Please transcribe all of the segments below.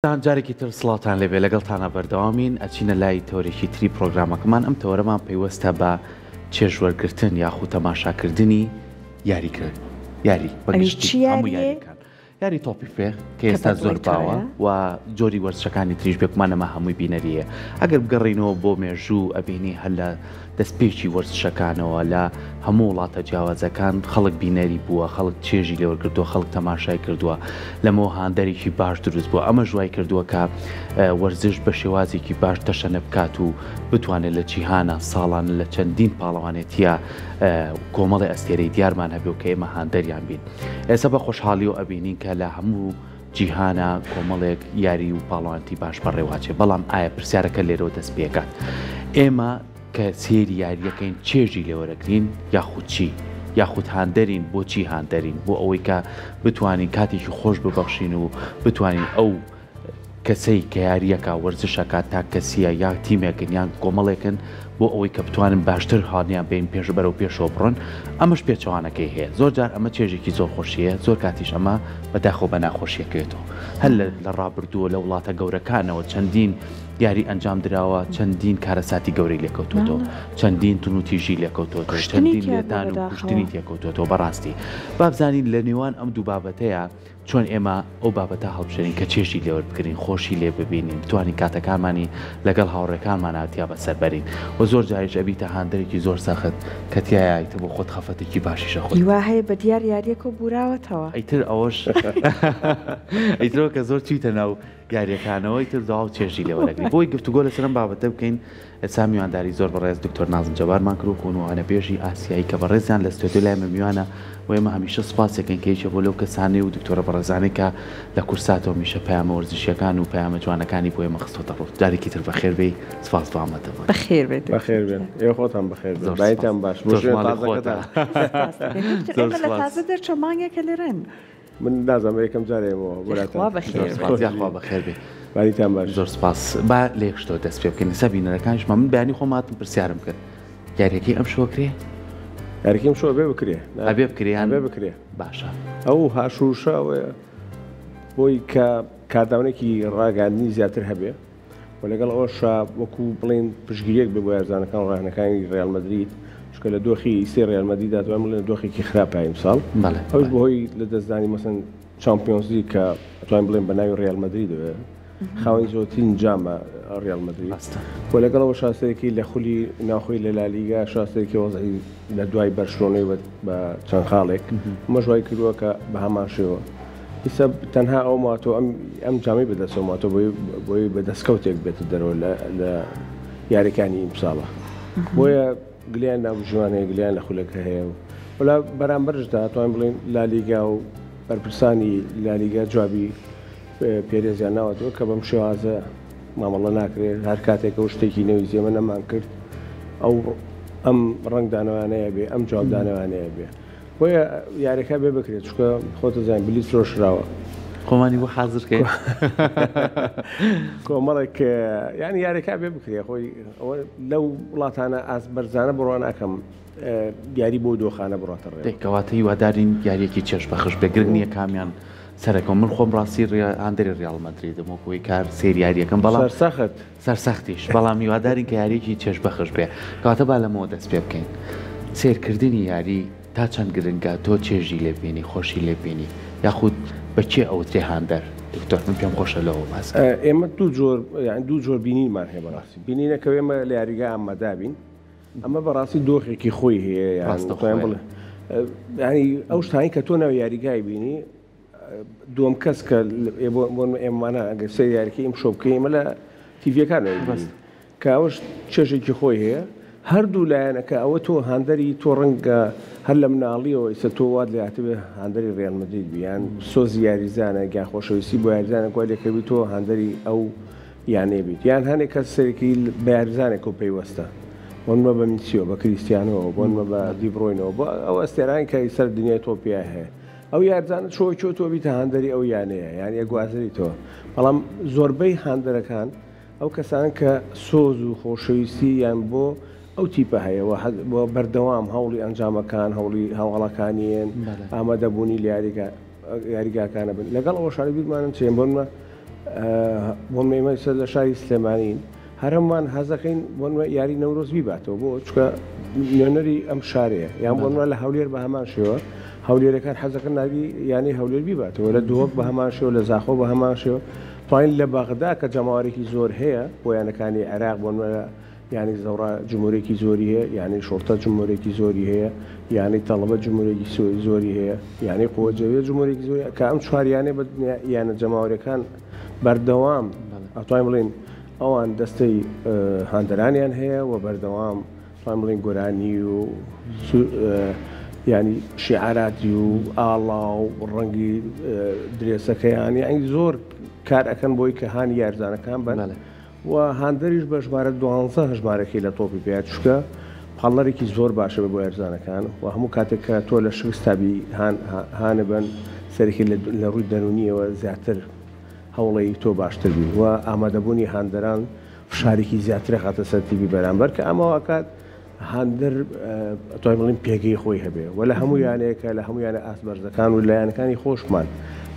جارێکی تر سڵاتان لەبێ لەگەڵتانە بەردەوامین ئەچینە لای تۆرێکی تری پرۆگرامەکەمان ئەم تۆرەمان پێیوەستە بە چێژوەرگرتن یاخود تەماشاکردنی یاریکرد یاری بەگشتی هەموو یاریەکان یاری تۆپی فێ کە ئێستا زۆر باوە و جۆری وەرزشەکانی تریش بێکمانەمە هەمووی بینەریە ئەگەر بگەڕینەوە بۆ مێژوو ئەبینی هەر لە دەستپێکی وەرزشەکانەوە لە هەموو وڵاتە جیاوازەکان خەڵک بینەری بووە خەڵک چێژی لێوەرگردووە خەڵک تەماشای کردووە لەمەوە هاندەرێکی باش دروست بووە ئەمە ژوای کردووە کە وەرزش بە شێوازێکی باش تەشەنە بکات و بتوانێت لە جیهانە ساڵانە لە چەندین پاڵەوانێتیە کۆمەڵی ئەستێرەی دیارمان هەبێ و کە ئێمە هاندەریان بین ئێستا بە خۆشحاڵی و ئەبینین کە لە هەموو جیهانە کۆمەڵێک یاری و پاڵەوانتی باش بەڕێواچێ بەڵام ئایا پرسیارەکە لێرەوە دەست پێکات ئێمە کە سێری یاریەکەین چێژی لێوەرەگرین یاخود چی یاخود هاندەرین بۆچی هاندەرین بۆ ئەوەی کە بتوانین کاتێکی خۆش ببەخشین و بتوانین ئەو کەسەی کە یاریەکە وەرزشەکە تا کەسیە یا تیمێکن یان کۆمەڵێکن بۆ ئەوەی کە بتوانن باشتر هاانیان بین پێش بەرەو پێشەوە بڕن ئەمەش پێچەوانەکەی هەیە زۆر جار ئەمە چێژێکی زۆر خۆشیە زۆر کاتیش ئەمە بەداخۆ بە ناخۆشیەکەوێتەوە هەر لە ڕابردووە لە وڵاتە گەورەکانەوە چەندین یاری ئەنجام درراوە چەندین کارەساتی گەورەی لێکەوتوتەوە چەندین تونوتیژی لێکەوتۆ چەندین لێدان و کوشتنی تێکەوتۆ بەڕاستی بابزانین لە نێوان ئەم دوو بابەتەیە چۆن ئێمە ئەو بابەتە هەڵبژێنین کە چێژی لێوە بکرین خۆشی لێ ببینین توانین کاتەکانمانی لەگەڵ هاوڕێکانمان هاتیا بەسەربەرین و زۆر جاریش ئەبیتە هاندەرێکی زۆر سەخت کە تایایتە بۆ خۆت خەفەتێکی باشیشە خۆی وا هەیە بە دیار یاریەکە و بوراوەتەوە ئەیتر ئەوەش ئەیترەوە کە زۆر چیتە ناو یاریەکانەوەی تر داوا و چێژی لێوەرەگری بۆی گفتوگۆ لەسەرم بابەتە بکەین ئێستا میوانداری زۆر بەڕێز دکتۆر نازم جەبارمان کرد و کۆنووانە پێشی ئاسیایی کە بەڕێزیان لە ستۆدیۆ لای میوانە و ئێمە هەمیشە سوپاسێکن کە هیچە بۆ لەو کەسانەی و دکتۆرە بەڕێزانەی کە لە کورساتەوە میشە پەیامە وەرزشیەکان و پەیامە جوانەکانی بۆ ئێمە خستۆتە ڕۆ جارێکی تر بەخێر بێی سپاس بۆ بەخێر بێت بەخێر بێن ئێوە خۆتان بەخێر بێتان باش لە تازە دەرچۆ مانگێکە لێرەن من نازانم یەکەم جارێمەوە بەخێر بێ باریتان باش زۆر سپاس با لێکشتەوە دەست پێ بکەین سە بینەرەکانیشمان من بەیانی خۆماتم پرسیارم کرد یاریەکەی ئەم شۆکرێ یاریکەم شۆ بێ بکرێ ئەبێ بکریان بێ بکرێ باشە ئەو هاشوشەوەیە بۆی کە کارداونێکی ڕاگاندنی زیاتر هەبێ و لەگەڵ ئەوەشە وەکو بڵێن پشگیریەک بێ بۆ یارزانەکان ڕاهنەکانی ڕیال مەدرید چکە لە دۆخی سێ ڕیال مەدریدا دوام بڵێن دۆخێکی خراپە ئیمساڵ ئەوش بەهۆی لە دەستدانی مەسەن چامپیۆنز لیگ کە ئەتوانین بڵێن بە ناوی ڕیال مەدریدەوێ خاوەنی زۆرترین جامە ڕیال مەدرید بۆ لەگەڵەوە شاسەیەکی لە خولی ناخۆی لە لالیگا شاسەیەکی وەزعی لە دوای بەرشلۆنەی بە چەند خاڵێک مەژوای کردووە کە بە هەمان شێوە ئیسا تەنها ئەو ماتۆ ئەم جامی بەدەستەوە ماتۆ بۆی بەدەستکەوتێک بێتە دەرەوە لە یاریەکانی ئیمساڵە بۆیە گلیان ناوژوانەیە گلیان لە خولەکە هەیە ولا بەرامبەرشدا توانین بڵێن لالیگا و بەرپرسانی لالیگا جوابی پێرێزیان ناوەتەوە کە بەم شێوازە مامەڵە ناکرێت هەر کاتێکە و شتێکی نەوی زێمە نەمان کرد ئەو ئەم ڕنگدانەوانەیە بێ ئەم جوابدانەوانەیە بێ بۆیە یاریەکە بێ بکرێت چکە خۆتە زانین بلیت فرۆشراوە خۆمانی بۆ حازرکەین کۆمەڵێک یانی یاریەکە بێ بکرێت خۆی لەو وڵاتانە ئاس بەرزانە بڕوان ئەکەم یاری بۆ دۆخانە بڕاتە ڕێ کەواتە هیوادارین یاریەکی چێژ بەخش بێگرنگ نییە کامیان سەرەکەم من خۆم ڕاستی هاندەری ڕیال مەدریدم وەکوی کار سێریاریەکەم بەڵام سەرسەختیش بەڵام هیوادارین کە یاریەکی چێژ بەخش بێ کەواتە با لەمەوە دەست پێ بکەین سێرکردنی یاری تا چەند گرنگە تۆ چێژی لێبینی خۆشی لێبینی یاخود بەچێ ئەوترێ هاندەر دکتۆر من پێم خۆشە لەوە باس ئێمە دوو جۆر بینینمان هەیە بەڕاستی بینینەکە ئێمە لە یاریگا ئامادابین ئەمە بەڕاستی دۆخێکی خۆی هەیە بڵێ ینی ئەو شتانی کە تۆ ناو یاریگای بینی دوم کەس کە ئێمانە ئەگەر سەر یاریکە ئیم شۆ بکەین ئێمە لە تیڤەکانەوەی بەست کە ئەوەش چێژێکی خۆی هەیە هەردوو لایەنەکە ئەوە تۆ هاندەری تۆ ڕەنگە هەر لە مناڵیەوە ئیسە تۆ وات لە هاتبێ هاندەری ڕیال مەدرید بیان سۆزی یاریزانە گیان خۆشەویستی بۆ یاریزانە گوای لێکەوی تۆ هاندەری ئەو یانێ بیت یان هەنێک کەس سەرێکی بە یاریزانێک و پەیوەستە بۆنمە بە میسیۆ بە کریستیانەوە بۆنمە بە دیبڕۆینەوە بۆ ئەو ئەستێرانی کە سەر دنیای تۆپیا هەیە ئەو یارزانە چۆ تۆ بیتە هاندەری ئەو یانەیە یان یەگوازەریتەوە بەڵام زۆربەی هاندەرەکان ئەو کەسان کە سۆز و خۆشەویستی یان بۆ ئەو تیپە هەیە بۆ بەردەوام هەوڵی ئەنجامەکان هەوڵی هەواڵەکانیان ئامادەبوونی لە یاریگاکانە بن لەگەڵ ئەوە شاری بیرمانم چێن بۆنمە بۆ مێمەسە لە شاری سلێمانین هەرممان حەزەکەین بۆ یاری نەورۆز بیباتەوە بۆ چکە نوێنەری ئەم شارەیە یان بۆ لە هەولێر بە هەمان شێوە هەولێرەکان حەزەکەن ناوی یانی هەولێر بیباتەوە لە دووەک بە هەمان شێوە لە زاخۆ بە هەمان شێوە توانین لە بەغدا کە جەماوەرێکی زۆر هەیە بۆ یانەکانی عێراق بۆ یانی زەوڕا جمهورێکی زۆری هەیە یانی شۆرتە جمهورێکی زۆری هەیە یانی تەڵەبە جمهورێکی زۆری هەیە یانی قووەجەوێ جمهورێکی زۆری کە ئەم چواریانێ یانە جەماوەرەکان بەردەوام ئەتوانین بڵێن ئەوان دەستەی هاندەرانیان هەیە و بەردەوام توانین بڵێن گۆرانی و ینی شیعاراتی و ئاڵا و ڕەنگی درێسەکەیان یانی زۆر کار ئەەکەن بۆی کە هاانی یارزانەکان بن و هاندەریش بە ژمارە 12 هەژمارەکەی لە تۆپی پێات چکە پاڵەرێکی زۆر باشە بۆ یارزانەکان و هەموو کاتێک کە تۆ لە شکستابی هانە بن سەرکی لە ڕووی دەرونیەوە زیاتر هەوڵی تۆ باشتر بی و ئامادەبوونی هاندەران فشارێکی زیاتر خاتە سەر تیبی بەرامبەر کە ئەمەوە کات هاندەر توای بڵین پێگەی خۆی هەبێ و لە هەموو یانەیەکە لە هەموو یانە ئاسبەرزەکان و لایەنەکانی خۆشمان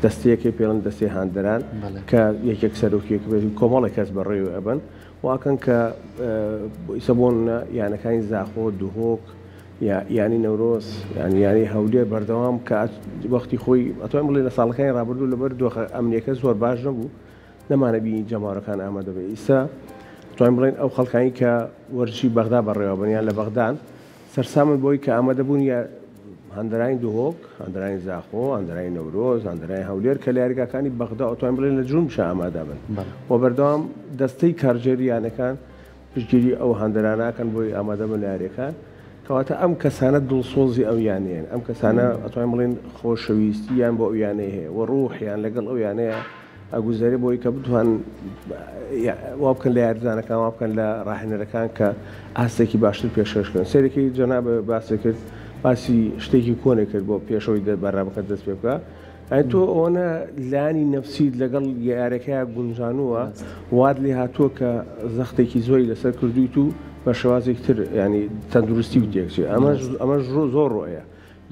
دەستەیەکی پێڵن دەستی هاندەران کە یەکێک سەرۆکیەک کۆمەڵی کەس بەڕێوە ئەبن واکەن کە ئیسە بۆن یانەکانی زاخۆ دوهۆک ینی نەورۆز ینی هەولێر بەردەوام کە وەختی خۆی ئەتوان بڵێ لە ساڵەکانی ڕابردوو لەبەر دۆخە ئەمنیەکە زۆر باش نەبوو نەمانەبی جەماوەرەکان ئامادە بێ ئیسا توانین بڵێن ئەو خەڵکانی کە وەرزشی بەغدا بەڕێوە بنیان لە بەغدان سەرسامن بۆی کە ئامادەبوون یا هەندەرانی دوهۆک هەندەرانی زاخۆ هەندەرانی نەورۆز هەندەرانی هەولێر کە لە یاریگاکانی بەغدا ئەتوانین بڵێن لە جوونش ئامادە بن و بەردەوام دەستەی کارژێریانەکان پشتگیری ئەو هەندەراناکەن بۆی ئامادە بن لە یاریەکان کەواتە ئەم کەسانە دڵسۆزی ئەو یانەیەن ئەم کەسانە ئەتوانین بڵێن خۆشەویستیان بۆ ئەو یانەیە هەیە و ڕوحیان لەگەڵ ئەو یانەیە ئەگوزارێ بۆی کە بتوان وا بکەن لە یاریزانەکان وا بکەن لە ڕاهێنەرەکان کە ئاستێکی باشتر پێشکەشکردن سێرەکەی جەناب باسی کرد باسی شتێکی کۆنێک کرد بۆ پێشەوەی بەڕابەکە دەست پێ بکە تۆ ئەوەنە لانی نەفسیت لەگەڵ یارەکەی گونجانووە واد لێ هاتووە کە زەختێکی زۆری لەسەر کردویت و بە شێوازێکی تر ینی تەندروستی و تێکچێ ئەمە زۆر ڕۆیە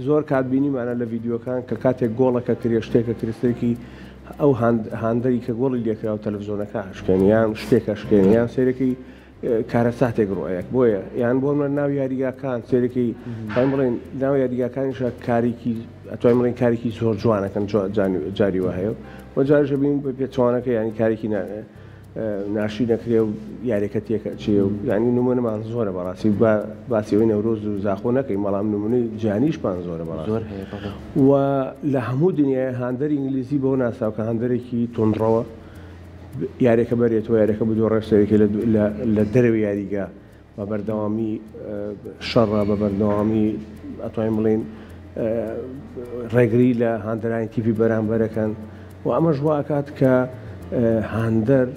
زۆر کاتبینیمانە لە ڤیددیوەکان کە کاتێک گۆڵەکە کرێ شتێکە کرستێکی ئەو هاندەری کە گۆڵی لێکرا و تەلەڤیزۆنەکە شکێنیان شتێکە شکێنیان سێرەکەی کارە ساتێک ڕۆیەک بۆیە یان بۆ منە ناو یاریگاکان سێرەکەی بڵێن ناو یاریگاکانیشە کارێکی ئەتوانین بڵێن کارێکی زۆر جوانەکەن جاریوە هەیە و جارش بین بە پێچوانەکە ینی کارێکی ناشی نەکرێ و یاریەکە تێکە چێ و ینی نمونەمان زۆرە بەڕاستی باسیەوەی نەورۆز و زاخۆ نەکەی مەڵام نمونەی جانیشمان زۆرە بەڕاستی و لە هەموو دنیای هاندەر ئینگلیزی بۆ ناساو کە هاندەرێکی تۆندڕەوە یاریەکە بەرێتەوە یاریەکە بە دوو ڕێشتێکی لە دەرەوەی یاریگا بە بەردەوامی شەڕە بە بەردەوامی ئەتوانین بڵێن ڕێگری لە هاندەرانی تیپی بەرامبەرەکەن و ئەمەش واکات کە هاندەر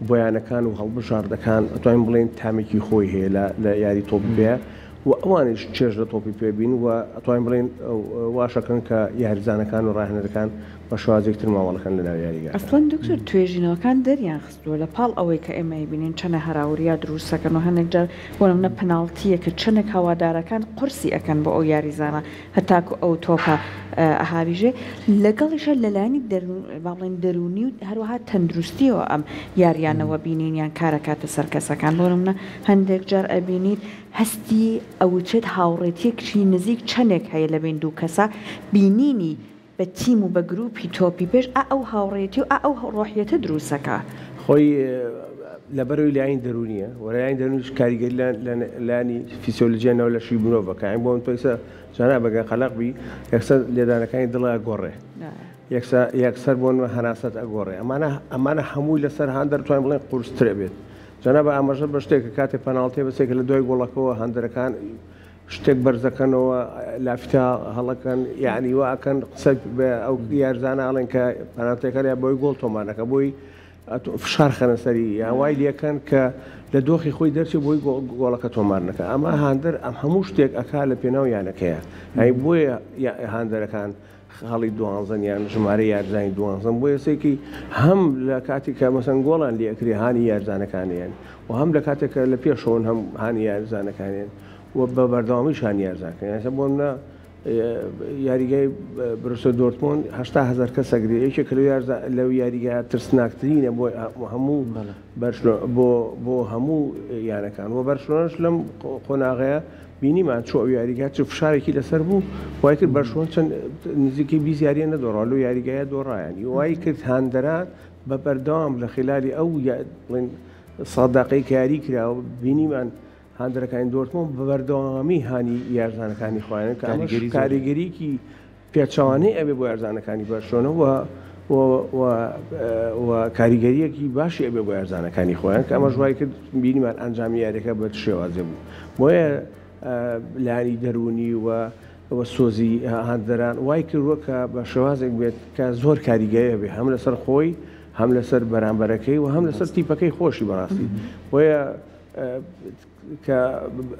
بۆیانەکان و هەڵبژاردەکان ئەتوانین بڵێن تامێکی خۆی هەیە لە یاری تۆپی پێ و ئەوانش چێژ لە تۆپی پێبین و ئەتوانین بڵێن واشەکەن کە یاریزانەکان و ڕاهێنەرەکان بە شێوازێکتر ماوەڵەکان لە ناو یاریگا ئەسڵەن دکتۆر توێژینەوەکان دەریان خستووە لە پاڵ ئەوەی کە ئێمە بینین چەنە هەراوریا دروستەکەن و هەندێک جار بۆ نمونە پناڵتیە کە چەندێک هەوادارەکان قورسی ئەەکەن بۆ ئەو یاریزانە هەتاکو ئەو تۆپە ئەهاویژێ لەگەڵیشە لەلایانی باڵێن دەرونی و هەروەها تەندروستیەوە ئەم یاریانەوە بینینیان کارەکاتە سەرکەسەکان بۆ نمونە هەندێک جار ئەبینیت هەستی ئەوچێت هاوڕێتیەکی نزیک چەندێک هەیە لە بین دوو کەسە بینینی بە تیم و بە گروپی تۆپی پێش ئەو هاوڕێتی و ئەو ڕۆحیەتە دروستەکە خۆی لەبەرەوەی لایەن دەرونیە وەلایەن دەرونیش کاریگەری لانی فیسیۆلۆژیانەوە لە شووی مرۆڤەکە بۆ من پێسە جانا بەگە خەلقبی یەکسەر لێدانەکانی دڵ ئەگۆڕێ یەکسەر بۆن هەناسەت ئەگۆڕێ ئەمانە هەمووی لەسەر هاندەر توانین بڵێن قورسترە بێت جانا بە ئاماژە بە شتێکە کاتێک پەناڵتێ بەسێکە لە دوای گۆڵەکەەوە هەندەرەکان شتێک بەرزەکەنەوە لافتا هەڵەکەن یعنی واکەن قسە ئەو یارزانە ئاڵێن کە پەناڵتێکە لە بۆی گۆڵ تۆمانەکە بۆی فشار خەنە سەری یان وای لەکەن کە لە دۆخی خۆی دەرچێ بۆی گۆڵەکە تۆمارنەکە ئەمە هاندەر ئەم هەموو شتێک ئەکا لە پێناو یانەکەیە ئەی بۆیە هاندەرەکان خەڵی دوانزەن یان ژمارە یارزانی دوانزەن بۆ یەسێکی هەم لە کاتی کە مەسەن گۆڵان لێکری هانی یارزانەکانیان و هەم لە کاتێکە لە پێشەوەن هەم هانی یارزانەکانیان و بە بەردەوامی شانی یارزانەکەن بۆ منە یاریگای بروسیا دورتموند 8,000 کەس ئەگرێ یەکێک لەو یاریگای ترسناکترینە بۆ هەموو بۆ هەموو یانەکان و بەرشلۆنەش لەم قۆناغەیە بینیمان چۆ ئەو یاریگا چ فشارێکی لەسەر بوو وای کرد بەرشلۆن چەند نزیکەی 20 یاریە نەدۆڕا لەو یاریگایە دۆڕایانی وای کرد هاندەران بە بەردەوام لە خلالی ئەو سەداقەی کە یاری کراوە بینیمان هاندەرەکانی دۆرتمۆند بە بەردەوامی هانی یارزانەکانی خۆیان کە کاریگەریکی پێچەوانەی ئەبێ بۆ یارزانەکانی بەرشلۆنەوە و کاریگەریەکی باشی ئەبێ بۆ یارزانەکانی خۆیان کە ئەمە ژوای کرد بینیمان ئەنجامی یاریەکە بە شێوازێ بوو بۆیە لانی دەرونی و سۆزی هاندەران وای کردووە کە بە شێوازێک بێت کە زۆر کاریگەریە بێ هەم لەسەر خۆی هەم لەسەر بەرامبەرەکەی و هەم لەسەر تیپەکەی خۆشی بەڕاستی بۆیە کە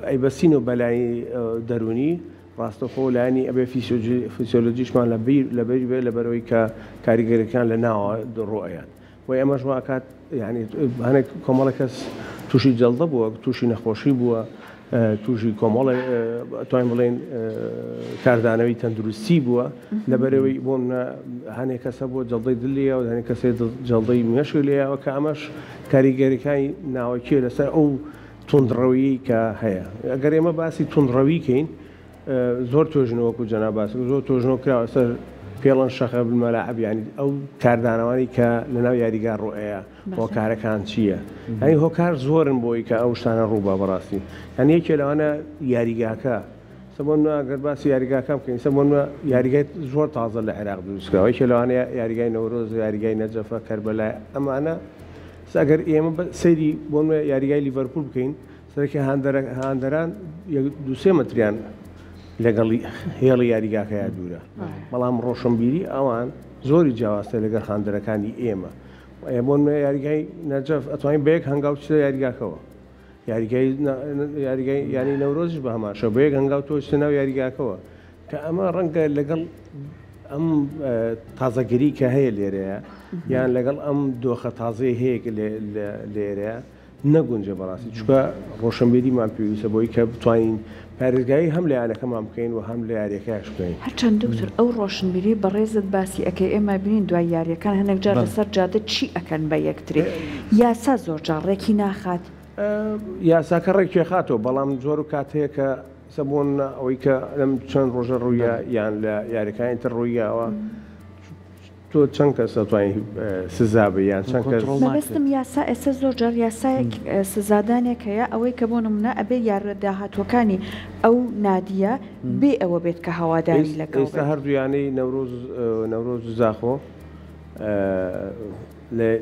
ئەیبەستین و بەلای دەرونی ڕاستەخۆ لایانی ئەبێ فیسیۆلۆجیشمان لەبەری بێ لەبەرەوەی کە کاریگەریەکان لە ناوە ڕۆیان و ئەمەش واکات یعنی هەنێک کۆمەڵە کەس تووشی جەڵدە بووە تووشی نەخۆشی بووە تووشی کۆمەڵی توانین بڵێن کاردانەوەی تەندروستی بووە لەبەرەوەی بۆ هەنێک کەسە بۆ جەڵدەی دلێەوە هەنێک کەسێ جەڵدەی مێشک لێەوە کە ئەمەش کاریگەریەکانی ناوەکیە لەسەر ئەو توندڕەویی کە هەیە ئەگەر ئێمە باسی توندڕەویکەین زۆر تۆژنەوەکو جەنا باسی زۆر تۆژنەوە کراوە سەر پێڵەن شەخە بالمەلاعب ینی ئەو کاردانەوانی کە لەناو یاریگا ڕۆئەیە هۆکارەکان چییە؟ ئەنی هۆکار زۆرن بۆی کە ئەو شتانە ڕووبا بەڕاستی هەنی یەکێ لەوانە یاریگاکە سەبۆن ئەگەر باسی یاریگاکە بکەین سەبۆن یاریگای زۆر تازە لە عێراق دروستکراوە یەکێ لەوانەیە یاریگای نەورۆز و یاریگای نەجەفە کەربەلای ئەمانە ئەگەر ئێمە سەیری بۆن یاریگای لیڤەرپول بکەین سەرکی هاندەران 2-3 متریان لەگەڵی هێڵی یاریگاکەیە دوورە بەڵام ڕۆشنبیری ئەوان زۆری جیاوازتە لەگەڵ هاندەرەکانی ئێمە بۆن یاریگای نەجەف ئەتوانین بەیەک هەنگاو چتە یاریگاکەوە یاریگای ینی نەورۆزیش بە هەماشە بەیەک هەنگاو تۆ چتە ناو یاریگاکەوە کە ئەمە ڕەنگە لەگەڵ ئەم تازەگەری کە هەیە لێرەیە یان لەگەڵ ئەم دۆخە تازەی هەیەک لێرەیە نەگونجە بەڕاستی چکە ڕۆشنبیریمان پێویستە بۆی کە بتوانین پارێزگایی هەم لە یانەکەمان بکەین و هەم لە یاریەکەش بکەین هەرچەند دکتۆر ئەو ڕۆشنبیری بەڕێزت باسی ئەەکەی ئێمە بینین دوای یاریەکان هەنێک جار لەسەر جادە چی ئەەکەن بە یەکترێ یاسا زۆر جار ڕێکی ناخات یاساکە ڕێکی خاتەوە بەڵام زۆر و کات هەیە کە سەبوون ئەوەی کە لەم چەند ڕۆژە ڕوویە یان لە یاریەکانی تر ڕوویەوە تۆ چەند کەس دەتوانین سزا بە یان چەند کەس مەبەستم یاسا ئێستا زۆر جار یاسایەک سزادانێک هەیە ئەوەی کە بۆ نمونە ئەبێ یاردەداهاتوەکانی ئەو نادیە بێ ئەوە بێت کە هەواداری لەگەڵ ئێستا هەردوویانەی نەورۆز و زاخۆ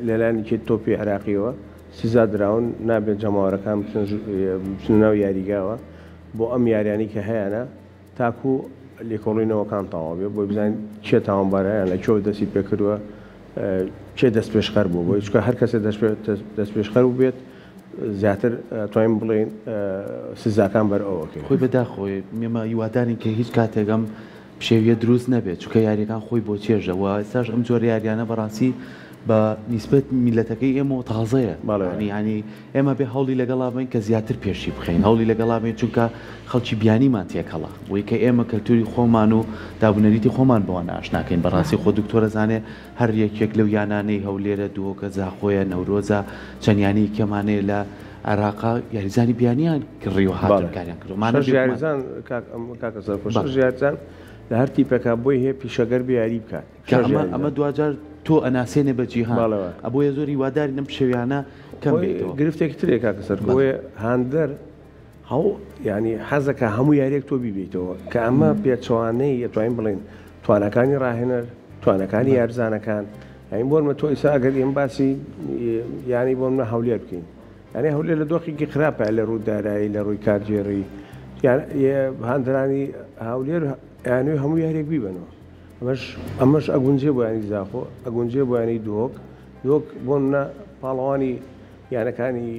لەلایەنێکی تۆپی عێراقیەوە سزا دراون نابێت جەماوەرەکان بچنە ناو یاریگاوە بۆ ئەم یاریانی کە هەیەە تاکو لێکۆڵینەوەکان تەواو بێ بۆی بزانین چێ تاوانبارەیان لە کێوە دەستی پێکردووە چێ دەست پێشخەر بوو بۆی چکە هەر کەسێ دەست پێشخەر و بێت زیاتر توانین بڵێن سزاکان بەر ئەوەکەین خۆی بەداخۆی مێمە هیوادارین کە هیچ کاتێکم پشێویە دروست نەبێت چکە یاریەکان خۆی بۆ چێژەوە ئێستاش ئەم جۆر یاریانە بەڕاستی بە نیسبەت میلەتەکەی ئێمە تازەیە ینی ئێمە بێ هەوڵی لەگەڵا بین کە زیاتر پێشی بخەین هەوڵی لەگەڵا بین چونکە خەڵکی بیانیمان تێکەڵا وی کە ئێمە کەلتوری خۆمان و دابنەریتی خۆمان بەوە ناشناکەین بەڕاستی خۆ دکتۆرە زانێ هەر یەکێک لەو یانانەی هەولێرە دووەکە زاخۆیە نەورۆزە چەندیانی کەمانەیە لە عێراقا یاریزانی بیانیان کڕیوە هاتکاریان کردمانەژیارزان کاکەسەرژیارزان لە هەر تیپەکە بۆی هەیە پیشەگەر بیاری بکات ئەمە دوجار تۆ ئەناسێنێ بە جیهان ئەبۆیە زۆری واداری نەم شەویانە کەم گرفتێکی ترێک کاکەسەر بۆیە هاندەر هەو ینی حەزەکە هەموو یاریەک تۆ بیبێتەوە کە ئەمە پێچوانەی ئەتوانین بڵێن توانەکانی ڕاهێنەر توانەکانی یارزانەکان یعنی بۆمە تۆ ئیسا ئەگەر ئێمە باسی ینی بۆمە هەولێر بکەین یعنی هەولێر لە دۆخێکی خراپە لە ڕوو دارایی لە ڕووی کارگێڕی هاندرانی هەولێر یانوی هەموو یارێک بیبنەوە ئەمەش ئەگونجێ بۆ ینی زاخۆ ئەگونجێ بۆ ینی دۆک بۆ منە پاڵەوانی یانەکانی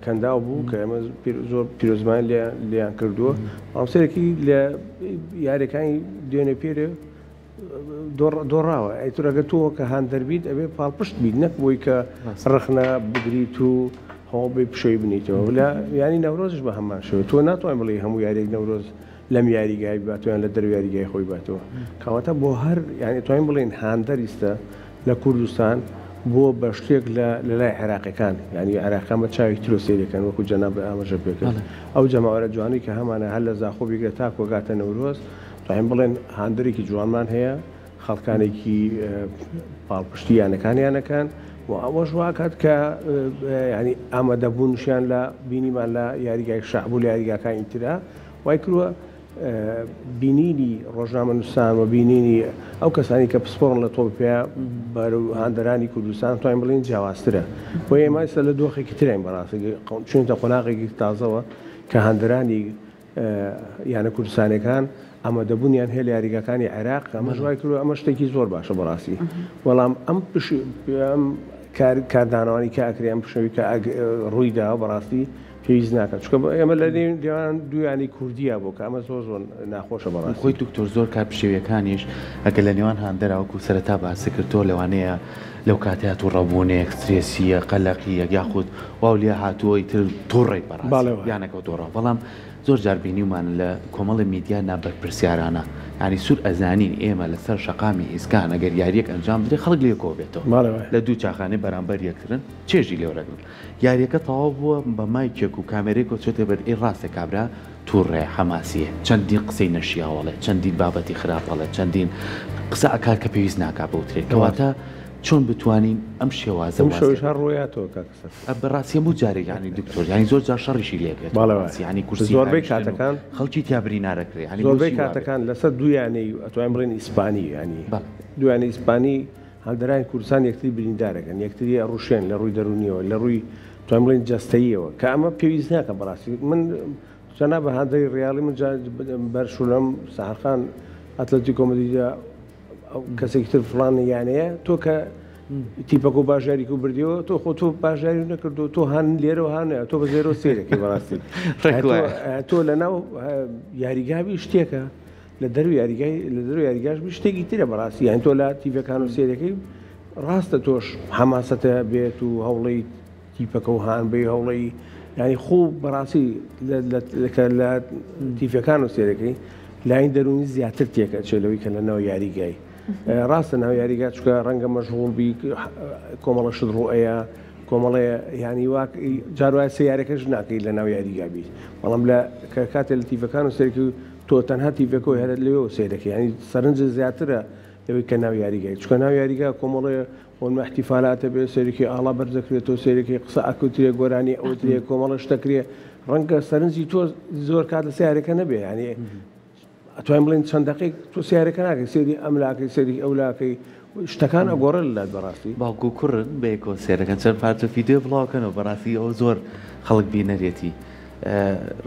کەنداو بوو کە ئەمە زۆر پیرۆزمان لیان کردووە ئەمسەرێکی لە یاریەکانی دوێنێ پێرێ دۆڕاوە ئەیترەگە تۆ کە هاندەربیت ئەبێ پاڵپشت بیت نەک بۆی کە ڕخنە بگریت و هەوڵ بێ پشەی بنیتەوە لە ینی نەورۆزش بە هەمان شەوە تۆ ناتوانین بڵێ هەموو یاریێک نەورۆز لەم یاریگای باتوان لە دەرو یاریگای خۆی باتەوە کەواتە بۆ هەر یعنی توانین بڵێن هاندەریستە لە کوردستان بۆ بە شتێک لە لای عێراقیەکان یعنی عێراقیان بە چاوی ترۆ سێریەکەن وەکو جەناب ئاماژە پێکرد ئەو جەماوەرە جوانی کە هەمانە هەر لە زاخۆ بیگرێت تا کۆگاتە نەورۆز توانین بڵێن هاندەرێکی جوانمان هەیە خەڵکانێکی پاڵپشتیانەکانیانەکان و ئەوەش واکات کە ینی ئامادەبوونشیان لە بینیمان لە یاریگای شەعب و لە یاریگاکانی ترا وای کردووە بینینی ڕۆژنامەنووسان و بینینی ئەو کەسانی کە پسپۆڕن لە تۆپیا بەرەو هاندەرانی کوردستان توانین بڵێن جیاوازترە بۆ ئێمە ئێستا لە دۆخێکی ترین بەڕاستی چونتە قۆناغێکی تازەوە کە هاندەرانی یانە کوردستانەکان ئامادەبوونیان هەیە لە یاریگاکانی عێراق ئەمە ژوای کردووە ئەمە شتێکی زۆر باشە بەڕاستی بەڵام ئەم کاردانەوانی کە ئەکرێ ئەم پشەوی کە ڕوویدا بەڕاستی پێویست ناکات چکە ئێمە لە دیوان دویانی کوردیە بۆ کە ئەمە زۆر زۆر ناخۆشە بەڕاستی خۆی دکتۆر زۆر کار پشێویەکانیش ئەگەر لە نێوان هاندەراوەکو سەرەتا باسی کردۆ لەوانەیە لەو کاتات و ڕەبوونێک سترێسیە قەلەقیە یاخود واو لێ هاتووەی تر تووڕێک بەڕاستی یانەکە دۆڕە بەڵام زۆر جار بینیومان لە کۆمەڵی میدیا نابەرپرسیارانە ینی سوور ئەزانین ئێمە لەسەر شەقامی ئیسکان ئەگەر یاریەک ئەنجام بدرێت خەڵک لێ کۆ بێتەوە لە دوو چاخانەی بەرامبەر یەکترن چێژی لێوەرەگرن یاریەکە تەواو بووە بە مایکێک و کامێرێک و چێتە بەر ئێ ڕاستە کابرا تووڕێ حەماسیە چەندین قسەی نەشیاوەڵێ چەندین بابەتی خراپەڵێ چەندین قسە ئەکات کە پێویست ناکات بەوترێت کەواتە چۆن بتوانین ئەم شێوازە ڕۆیاتەوە بەڕاستی بوو جارێک ینی دکتۆر ینی زۆر جار شەڕیشی لێبێت ینی کورسی زۆربەی کاتەکان خەڵکی تیابری نارەکرێت زۆربەی کاتەکان لەسەر دویانەی ئەتوانین بڵێن ئیسپانی ینی دویانەی ئیسپانی هەڵدەرانی کوردستان یەکتری بریندارەکەن یەکتری ڕوشێن لە ڕووی دەرونیەوە لە ڕووی توانین بڵێن جەستەییەوە کە ئەمە پێویست ناکە بەڕاستی من جەناب بە هەندەری ڕیاڵی من بەرشولەم سەحرخان ئەتلەتیکۆ مەدریدە کەسێکی تر فڵان یانەیە تۆ کە تیپەک و باژاریک و بردیەوە تۆ خۆ تۆ باژاری نەکردو تۆ هەن لێرەوە هاانە تۆ بە زێرۆ سێرەکەی بەڕاستی تۆ لە ناو یاریگابی شتێکە لە دەرو یاریگای لە دەرو یاریگاش شتێکی ترە بەڕاستی یان تۆ لە تیڤەکان و سێرەکەی ڕاستە تۆش حەماسەتە بێت و هەوڵی تیپەکە و هاان بێ هەوڵی ینی خوب بەڕاستی لە تیفەکان و سێرەکەی لاین دەرونی زیاتر تێکە چێلەوەی کە لە ناو یاریگای ڕاستە ناو یاریگا چکە ڕەنگە مەشغوڵ بی کۆمەڵە شت ڕۆئەیە کۆمەڵەیە ینی جاروایە سیارەکەش ناکەی لە ناو یاریگابی بەڵام لە کاتێ لە تیفەکان و سێرەکی تۆ تەنها تیفەکەی هەرە لەوێ سێرەکەی ینی سەرنج زیاترە لەوەی کە ناو یاریگای چکە ناو یاریگا کۆمەڵەیە بۆ احتیفالاتە بێ سێرەکی ئاڵا بەرزەکرێتەوە سێرەکی قسە ئەکوترێ گۆرانی ئەوترێ کۆمەڵە شتەکرێ ڕەنگە سەرنجی تۆ زۆر کات لە سیارەکە نەبێ ینی ئەتوانین بڵێن چەند دقیق تۆ سیارەکە ناکەی سێری ئەملاکەی سەری ئەولاکەی شتەکان ئەگۆڕە لەلات بەڕاستی باوکو کوڕن بەیەکۆ سێرەکەن چەند پارچە ڤیدیۆ بڵاوکەنەوە بەڕاستی ئەوە زۆر خەڵک بینەرێتی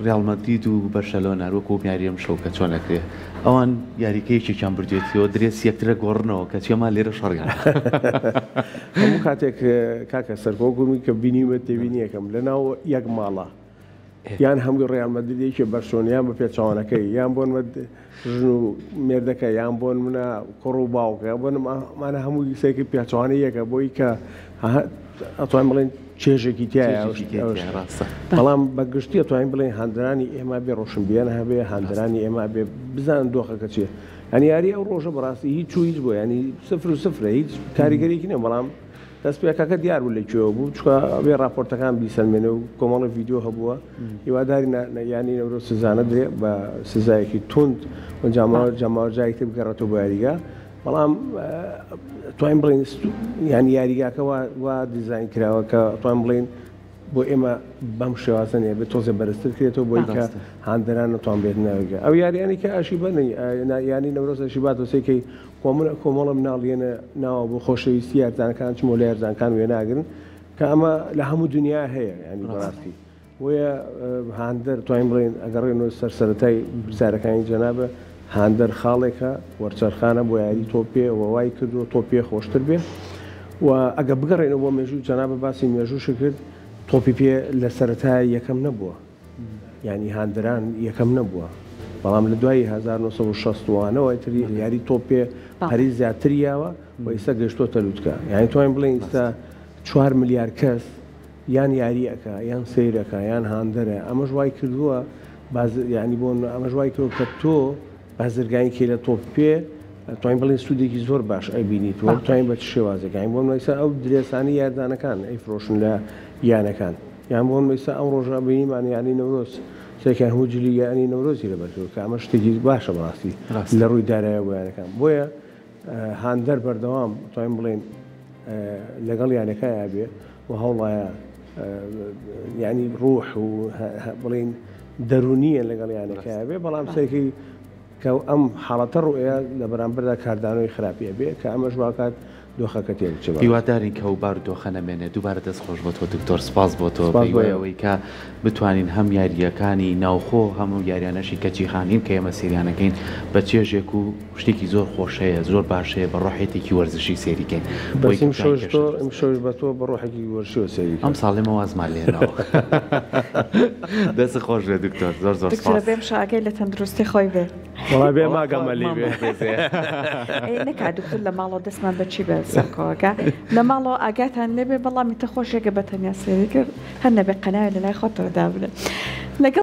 ریال مەدرید و بەرشەلۆنا وەکو یاریەم شەوکە چۆن ئەکرێ ئەوان یاریکەیەکێکیان بردوێتیەوە درێت یەکترە گۆڕنەوە کە چێمان لێرە شەڕیان هەموو کاتێک کاکە سەرکۆگومی کە بینیمە تێبینیەکەم لەناو یەک ماڵە یان هەمووی ڕیال مەدریدێکی بەرشۆنیان بە پێچوانەکەی یان بۆن ژن و مێردەکە یان بۆن منە کوڕ و باوکە بۆنمانە هەمووی سێکی پێچوانەیەکە بۆی کە ئەتوان بڵێن چێژێکی تایە بەڵام بەگشتی توانین بڵێن هاندرانی ئێمە بێ ڕۆشنبیان هەبێ هاندرانی ئێمە بێ بزان دۆخەکە چیە ئەنی یاری ئەو ڕۆژە بەڕاستی هیچ و هیچ بۆ ینی سفر و سفرە هیچ کاریگەریکی نێ بەڵام دەست پێکەکە دیار بوو لەکوێوە بوو چکە بێ راپۆرتەکان بیسەلمێنە و کۆمەڵی ڤیدیۆ هەبووە هیواداری ینی نەورۆ سزانە درێ بە سزایەکی تند جاماوەجایەکتر بگەڕێتەوە بۆ یاریگا بەڵام توانین بڵێن ینی یاریگاکە وا دیزاین کراوە کە توانین بڵێن بۆ ئێمە بەم شێوازە نیە بێت تۆزێ بەرزتر کرێتەوە بۆی کە هاندەران نەتوان بێت ناویگە ئەو یاریانی کە ئاشیبە ینی نەورۆز ئەشیبات وسێکی کۆمەڵە مناڵێنە ناوە بۆ خۆشەویستی یارزانەکان چمۆ لە یارزانەکان وێناگرن کە ئەمە لە هەموو دنیا هەیە ینی بەڕاستی بۆیە هاندەر توانین بڵێن ئەگەڕێنەوە سەرسەرەتای پرسیارەکانی جەنابە هاندەر خاڵێکە وەرچەرخانە بۆ یاری تۆپێ وای کردو تۆپێ خۆشتر بێ و ئەگە بگەڕێنەوە بۆ مێژوو جەنابە باسی مێژووش کرد تۆپی پێ لە سەرەتای یەکەم نەبووە ینی هاندەران یەکەم نەبووە بەڵام لە دوای 1960وانەوە تری یاری تۆپێ هەری زیاتریاوە و ئێستا گەشتۆتە لووتکە یانی توانین بڵێن ئێستا 4 ملیار کەس یان یاریەکە یان سیرەکە یان هاندەرە ئەمەش وای کردووە باز یعنی بۆ ئەمە ژوای کە تۆ بازرگانی کێ لە تۆ پێ توانین بڵێن سوودێکی زۆر باش ئەبینیتەوە توانین بە چ شێوازەکەین بۆ مەسا ئەو درێسانی یاردانەکان ئەیفرۆشن لە یانەکان یان بۆ مەسا ئەو ڕۆژە بینیمان یانی نەورۆز سێکیان هەموو جلی یانی نەورۆزی لەبەرەوە کە ئەمە شتێکی باشە بەڕاستی لە ڕووی دارایە بۆ یانەکان بۆیە هاندەر بەردەوام توانین بڵێن لەگەڵ یانەکەیە بێ و هەوڵایە ینی ڕوح و بڵین دەرونیە لەگەڵ یانەکەیە بێ بەڵام سێکی کە ئەم حاڵەتە ڕوئەیە لە بەرامبەردا کاردانەوەی خراپیە بێ کە ئەمەش واکات دۆخەکە تێبچێت هیوادارین کە ئەو بار و دۆخە نەمێنێ دووبارە دەستخۆش بۆ تۆ دکتۆر سپاس بۆ تۆ ئەوەی کە بتوانین هەم یاریەکانی ناوخۆ هەموو یاریانەشی کەچی خانین کە ئێمە سریانەکەین بە چێژێک و شتێکی زۆر خۆشەیە زۆر باشەیە بە ڕۆحێتێکی وەرزشی سێریکەین بەسیم شۆش بە تۆ بە ڕۆحێکی وەرشی و سێری ئەم ساڵێمە وازمان لێنەوە دەست خۆش بێ دکتۆر زۆر زۆر دکتۆر بێم شاگەی لە تەندروستی خۆی بێ وڵای بێ ماگەمەلی بێ نەکات دکتور لە ماڵەوە دەستمان بەچی بە سەرکۆگە لە ماڵەوە ئاگاتان لێبێ بەڵامی تە خۆشێکە بە تەنیا سێری کرد هەر نەبێ قەناوی لە لای خۆتەوە دابنێت